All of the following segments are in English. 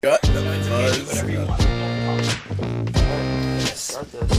Got the Whatever you buzz. want. Start this.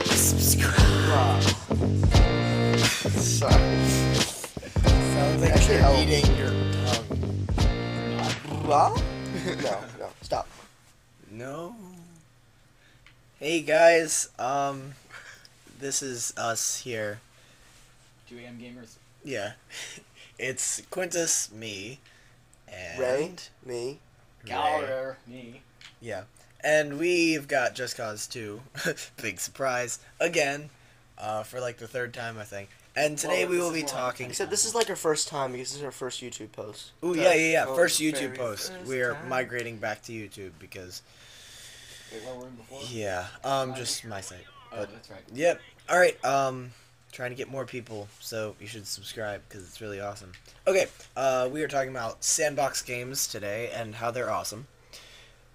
Subscribe. Sorry. Sounds like Actually, you're help. eating your tongue. No, stop. No. Hey guys, this is us here. 2 a.m. gamers. Yeah. It's Quintus, me, and Ray, me. Cowler, me. Yeah. And we've got Just Cause 2. Big surprise. Again. For like the third time, I think. And today Well, we this will is be more like talking. Except this is like our first time because this is our first YouTube post. Ooh, yeah. Oh, First the YouTube very post. first We're time. migrating back to YouTube because, Wait, where were we before? yeah, just my site. Oh, But, that's right. yep. Alright, trying to get more people, so you should subscribe because it's really awesome. Okay, we are talking about Sandbox games today and how they're awesome.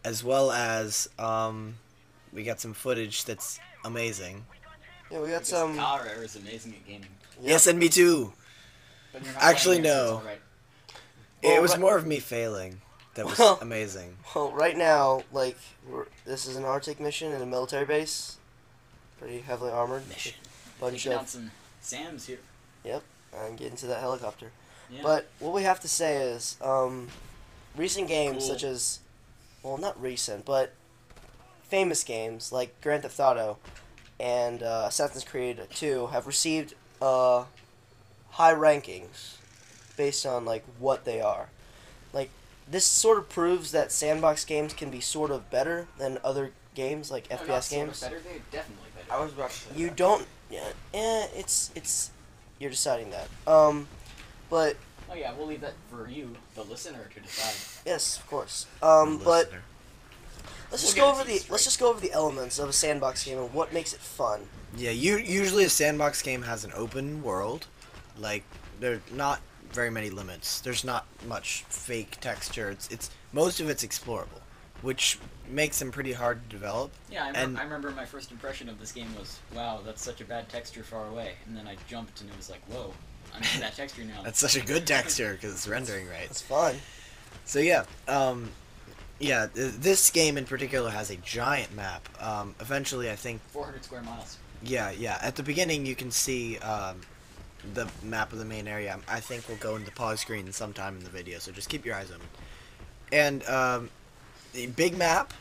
As well as, we got some footage that's amazing. Yeah, we got Because some. Cowler is amazing at gaming. Yep. Yes, and me too. But you're not Actually, playing it, so it's no. alright. It Well, was right- more of me failing. That was Well- amazing. Well, right now, like, this is an Arctic mission in a military base. Pretty heavily armored. Mission. Bunch Taking out of. some Sams here. I'm getting to that helicopter. Yeah. But what we have to say is, recent games Cool. such as, well, not recent, but famous games like Grand Theft Auto and Assassin's Creed 2 have received high rankings based on like what they are. Like this sort of proves that sandbox games can be sort of better than other games like No, not FPS sort of games. better, they're definitely better. I was about to say You that. don't. Yeah, it's. You're deciding that. But Oh yeah, we'll leave that for you, the listener, to decide. yes, of course. The But listener. let's We'll just get go it over to you let's just go over the elements of a sandbox game and what makes it fun. Yeah, usually a sandbox game has an open world. Like, there's not very many limits. There's not much fake texture. It's most of it's explorable, which makes them pretty hard to develop. Yeah, And- I remember my first impression of this game was, wow, that's such a bad texture far away. And then I jumped and it was like, whoa, I'm in that texture now. That's such a good texture because it's rendering It's right. fun. So yeah, this game in particular has a giant map. Eventually, I think 400 square miles. yeah. At the beginning, you can see the map of the main area. I think we'll go into pause screen sometime in the video, so just keep your eyes open. And the big map,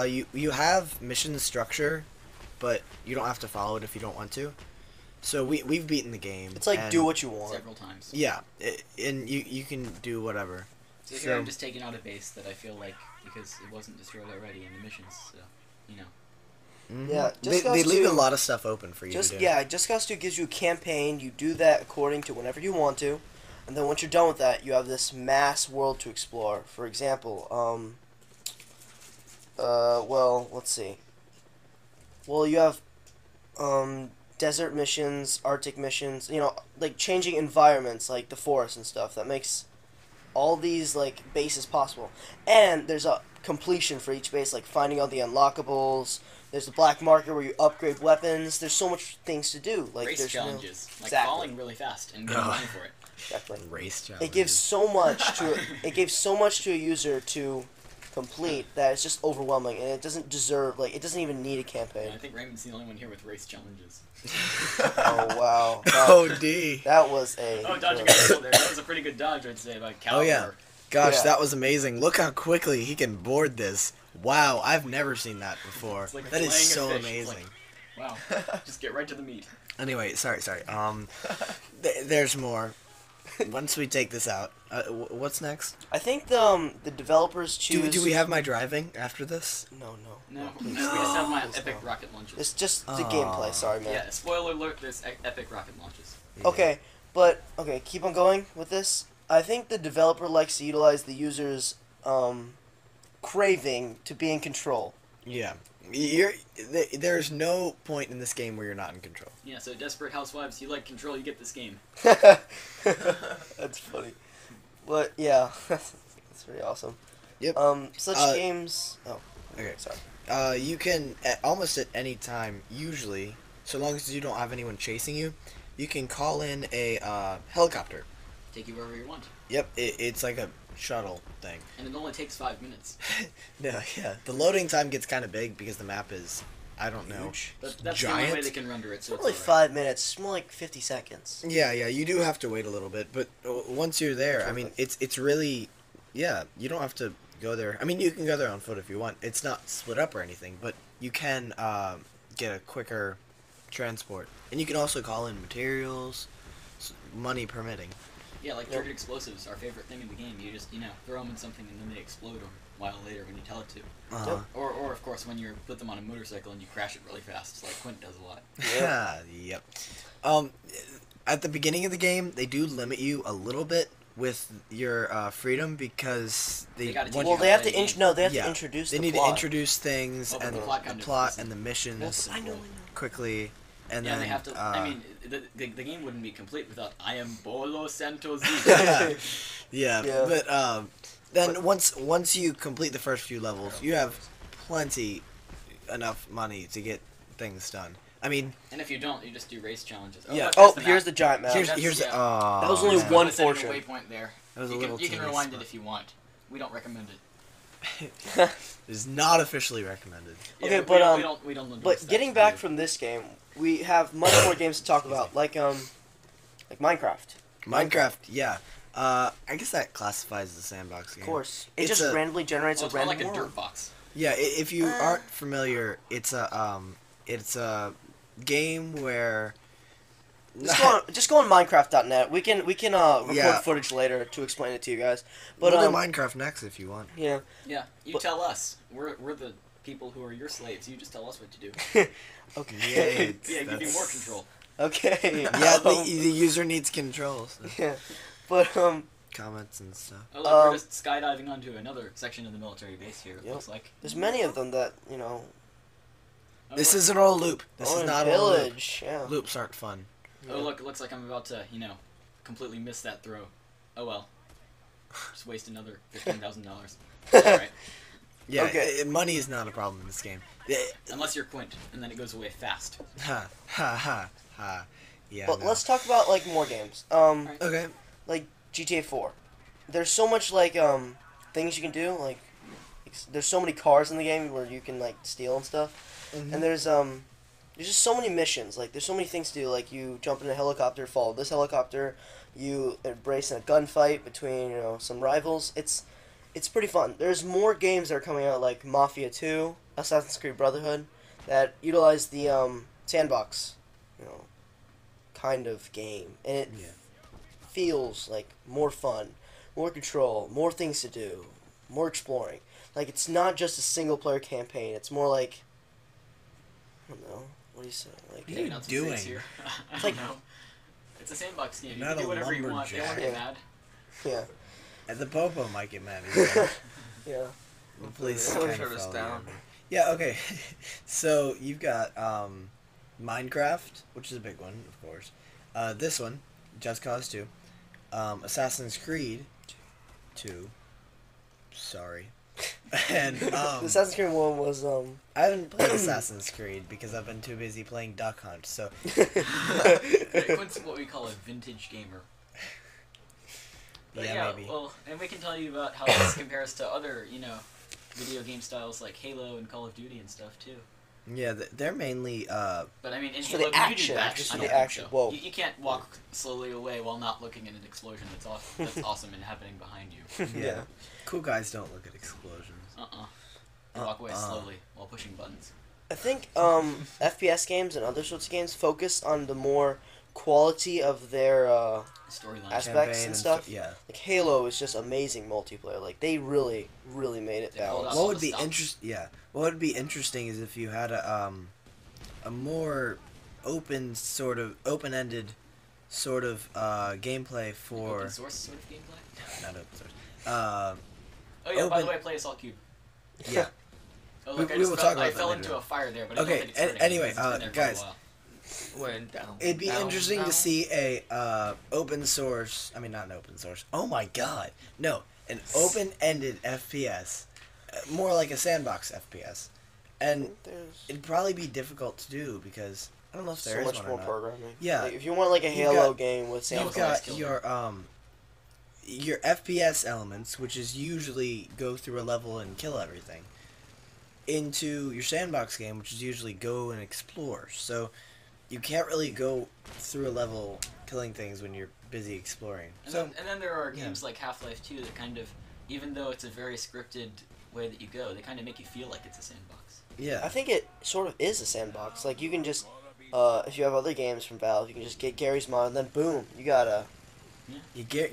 you have mission structure, but you don't have to follow it if you don't want to. So we've beaten the game. It's like and- do what you want. Several times. Yeah, and you can do whatever. So here I'm just taking out a base that I feel like, because it wasn't destroyed already in the missions, so, you know. Mhm. Yeah, they Just Cause leave a 2 lot of stuff open for you Just to do. yeah, Just Cause 2 gives you a campaign. You do that according to whenever you want to, and then once you're done with that, you have this mass world to explore. For example, well, let's see. Well, you have desert missions, Arctic missions. You know, like changing environments, like the forest and stuff. That makes all these like bases possible. And there's a completion for each base, like finding all the unlockables. There's the black market where you upgrade weapons. There's so much things to do. Like Race there's challenges. Like Exactly. falling really fast and getting Oh. money for it. exactly. Race challenges. It gives so much to it gives so much to a user to complete that it's just overwhelming, and it doesn't deserve like it doesn't even need a And campaign. I think Raymond's the only one here with race challenges. Oh wow, that, Oh, D. that was a Oh, dodging a missile there. That was a pretty good dodge, I'd say, by Cowler. Oh, yeah. Gosh, Yeah. that was amazing. Look how quickly he can board this. Wow, I've never seen that before. It's like That is so filleting a fish. It's amazing. Wow. Just get right to the meat. Anyway, sorry. There's more. Once we take this out, what's next? I think the developers choose. Do we have my driving after this? No. No, please we just have my please epic no. rocket launches. It's just the Aw. gameplay. Sorry, man. Yeah, spoiler alert, there's epic rocket launches. Okay, but okay, keep on going with this. I think the developer likes to utilize the user's craving to be in control. Yeah. There's no point in this game where you're not in control. Yeah, so Desperate Housewives, you like control, you get this game. That's funny. But yeah, that's pretty awesome. Yep. Such Uh, games. Oh, Okay. sorry. You can almost at any time, usually, so long as you don't have anyone chasing you, you can call in a helicopter. Take you wherever you want. Yep, it's like a shuttle thing. And it only takes 5 minutes. No, yeah. The loading time gets kind of big because the map is, I don't know, Huge. That's giant. the only way they can render it. So It's only it's alright. 5 minutes. It's more like 50 seconds. Yeah, you do have to wait a little bit, but once you're there, I mean, it's really, yeah, you don't have to go there. I mean, you can go there on foot if you want. It's not split up or anything, but you can get a quicker transport. And you can also call in materials, money permitting. Yeah, like triggered explosives, our favorite thing in the game. You just, throw them in something and then they explode a while later when you tell it to. Uh-huh. Or of course, when you put them on a motorcycle and you crash it really fast, like Quint does a lot. Yeah. Yep. At the beginning of the game, they do limit you a little bit with your freedom because They gotta teach Well, you they have to game. they have Yeah. to introduce they the need plot. to introduce things Oh, but and the plot kind the of plot is and the missions I know. quickly, and Yeah, then they have to. I mean, the game wouldn't be complete without I am Bolo Santos. yeah, Yeah. but then once you complete the first few levels, you have enough money to get things done. I mean, And if you don't, you just do race challenges. Yeah. look, Oh, there's here's map. the giant map. here's that's- here's the yeah. oh, That was only man. one Let's set a portion. waypoint there. That was a You little can teeny rewind spot. it if you want. We don't recommend it. It is not officially recommended. Okay, we but, don't, we don't endorse But that getting for back you. from this game, we have much more games to talk about, like Minecraft. Minecraft, yeah. I guess that classifies as a sandbox game. Of course, it It's just a- randomly generates Well, a it's more random like a world. dirt box. Yeah, if you aren't familiar, it's a game where Just go on Minecraft.net. We can record Yeah. footage later to explain it to you guys. But we'll do Minecraft next if you want. yeah. Yeah, you But- tell us. We're the people who are your slaves. You just tell us what to do. Okay. Yeah, give you more control. Okay. Yeah, the Um, user needs control. So. yeah. But Comments and stuff. Oh, look, we're just skydiving onto another section of the military base here. It Yep. looks like. there's many of them that Oh, This look. is an old loop. This oh, is and not a loop. village. Yeah. Loops aren't fun. Oh, look! It looks like I'm about to, completely miss that throw. Oh well. Just waste another $15,000. Alright. Yeah, Okay. money is not a problem in this game. Yeah, Unless you're Quint, and then it goes away fast. ha ha ha ha. Yeah. But no. let's talk about like more games. Okay. Like GTA 4. There's so much like things you can do. Like there's so many cars in the game where you can like steal and stuff. Mhm. And there's just so many missions. Like there's so many things to do. Like you jump in a helicopter, follow this helicopter. You embrace in a gunfight between some rivals. It's pretty fun. There's more games that are coming out like Mafia 2, Assassin's Creed Brotherhood, that utilize the Sandbox, kind of game, and it Yeah. feels like more fun, more control, more things to do, more exploring. Like it's not just a single player campaign. It's more like I don't know. What do you say? Like What are you Not some doing? things here. I It's like- don't know. It's a sandbox game. You Not can do a whatever you want. They won't get Yeah. mad. yeah, And the popo might get mad. As well. yeah. The police Someone kind of shut us fell down. down. Yeah. Okay. So you've got Minecraft, which is a big one, of course. This one, Just Cause 2. Assassin's Creed 2. Sorry. And The Assassin's Creed 1 was I haven't played Assassin's Creed because I've been too busy playing Duck Hunt. So Quint's what we call a vintage gamer. But yeah, maybe. well, and we can tell you about how this compares to other, video game styles like Halo and Call of Duty and stuff too. Yeah, they're mainly But I mean, in Just for Halo, the can you do action, that? just I for don't the think action. so. Whoa. You can't walk slowly away while not looking at an explosion that's awesome and happening behind you. yeah. Cool guys don't look at explosions. You walk away slowly while pushing buttons. I think FPS games and other sorts of games focus on the more quality of their Storyline. Aspects Campaign and stuff. Yeah. like Halo is just amazing multiplayer. Like they really made it They pulled balanced. out- What would the be stops. What would be interesting is if you had a more open-ended sort of gameplay for Open source sort of gameplay. not open source. Oh yeah, by Open- the way, play Assault Cube. Yeah. Oh look, We I just will fell, talk about I that fell later. into a fire there, but I Okay, don't think it's hurting anyway, because it's been there for a guys. while. Went down. It'd be down, interesting down. to see a open source. I mean, not an open source. Oh my god, no, an open-ended FPS, more like a sandbox FPS, and There's it'd probably be difficult to do because I don't know if there so is much one more or not. programming. Yeah. Like, if you want like a You've Halo got- game with You've Sandbox, Sandbox got killed your your FPS elements, which is usually go through a level and kill everything, into your sandbox game, which is usually go and explore. So you can't really go through a level killing things when you're busy exploring. And then there are games like Half-Life 2 that kind of, even though it's a very scripted way that you go, they kind of make you feel like it's a sandbox. Yeah. I think it sort of is a sandbox. Like, you can just, if you have other games from Valve, you can just get Gary's mod, and then boom, you got a...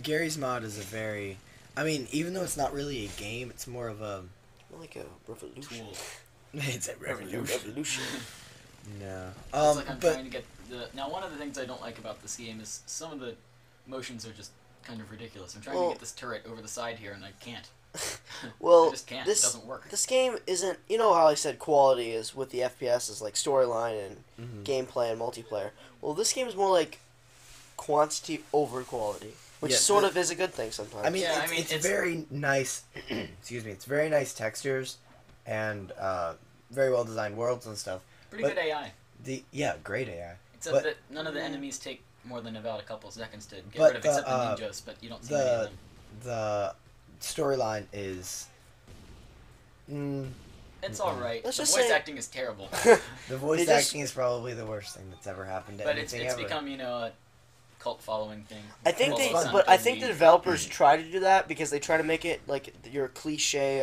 Gary's mod is a very... I mean, even though it's not really a game, it's more of a... like a revolution. Tool. It's a revolution. Revolution. No. It's like I'm trying to get the... Now, one of the things I don't like about this game is some of the motions are just kind of ridiculous. I'm trying to get this turret over the side here, and I can't. Well, I just can't. It doesn't work. This game isn't... You know how I said quality is with the FPS is like storyline and gameplay and multiplayer. Well, this game is more like quantity over quality, which sort of is a good thing sometimes. I mean, it's very nice. Excuse me. It's very nice textures, and very well designed worlds and stuff. Pretty good AI. Great AI. Except that none of the enemies take more than about a couple seconds to get rid of, except the ninjas. But you don't see any of them. The storyline is. It's all right. Let's the just voice say- acting is terrible. The voice acting is probably the worst thing that's ever happened to But it's anything ever. become, a cult following thing. I think Also I think Scientology. the developers try to do that because they try to make it like your cliche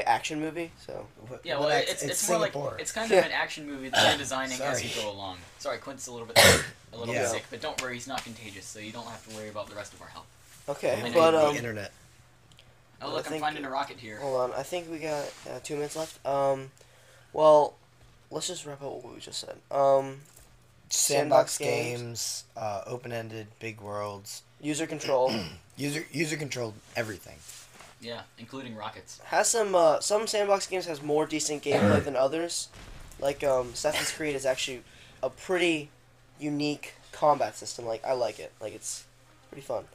action movie. So Yeah, well, it's more Singapore. like it's kind of an action movie that they're designing as you go along. Sorry, Quint's a little bit sick, but don't worry, he's not contagious, so you don't have to worry about the rest of our health. okay, I know but the internet. Oh look, I'm finding a rocket here. Hold on, I think we got 2 minutes left. Well, let's just wrap up what we just said. Sandbox games, open-ended, big worlds, user control. user controlled everything. Yeah, including rockets. Has some sandbox games has more decent gameplay than others. Like Assassin's Creed is actually a pretty unique combat system. Like, I like it. Like, it's pretty fun.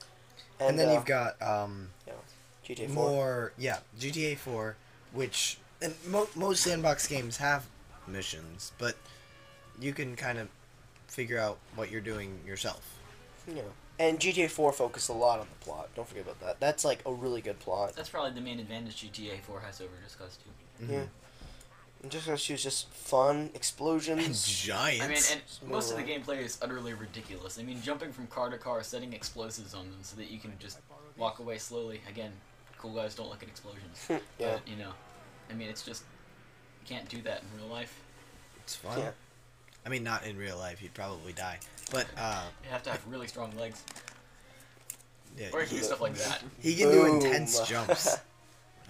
And then you've got GTA 4. more GTA 4, which and most sandbox games have missions, but you can kind of figure out what you're doing yourself. Yeah. And GTA 4 focused a lot on the plot. Don't forget about that. That's like a really good plot. That's probably the main advantage GTA 4 has over Just Cause 2. Yeah. And Just Cause 2 is just fun, explosions. And giants. I mean, and most of the gameplay is utterly ridiculous. I mean, jumping from car to car, setting explosives on them so that you can just walk away slowly. Again, cool guys don't look at explosions. Yeah. But, I mean, it's just, you can't do that in real life. It's fun. Yeah. I mean, not in real life. You'd probably die. But, you have to have really strong legs. Yeah, or you can do stuff like that. He can do intense jumps. I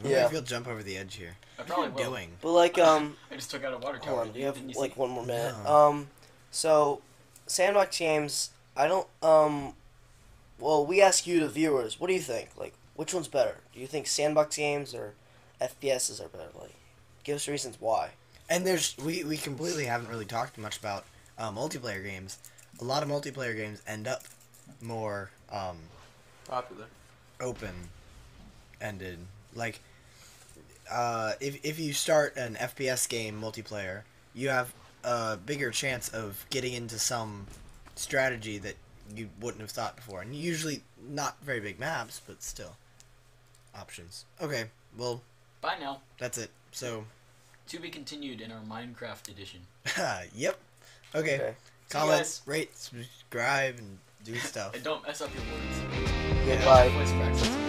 wonder Yeah. if he'll jump over the edge here. I probably will. Doing? But like I just took out a water tower. hold on, you have Didn't like see? 1 more minute. No. So sandbox games, I don't well, we ask you the viewers, what do you think? Like, which one's better? Do you think sandbox games or FPSs are better? Like, give us reasons why. And we completely haven't really talked much about multiplayer games. A lot of multiplayer games end up more Popular. open-ended. Like, if you start an FPS game multiplayer, you have a bigger chance of getting into some strategy that you wouldn't have thought before. And usually not very big maps, but still options. Okay, well, Bye now. that's it. So, To be continued in our Minecraft edition. yep. Okay. Okay. Comment, guys. rate, subscribe, and do stuff. And don't mess up your words. Goodbye. Voice cracks.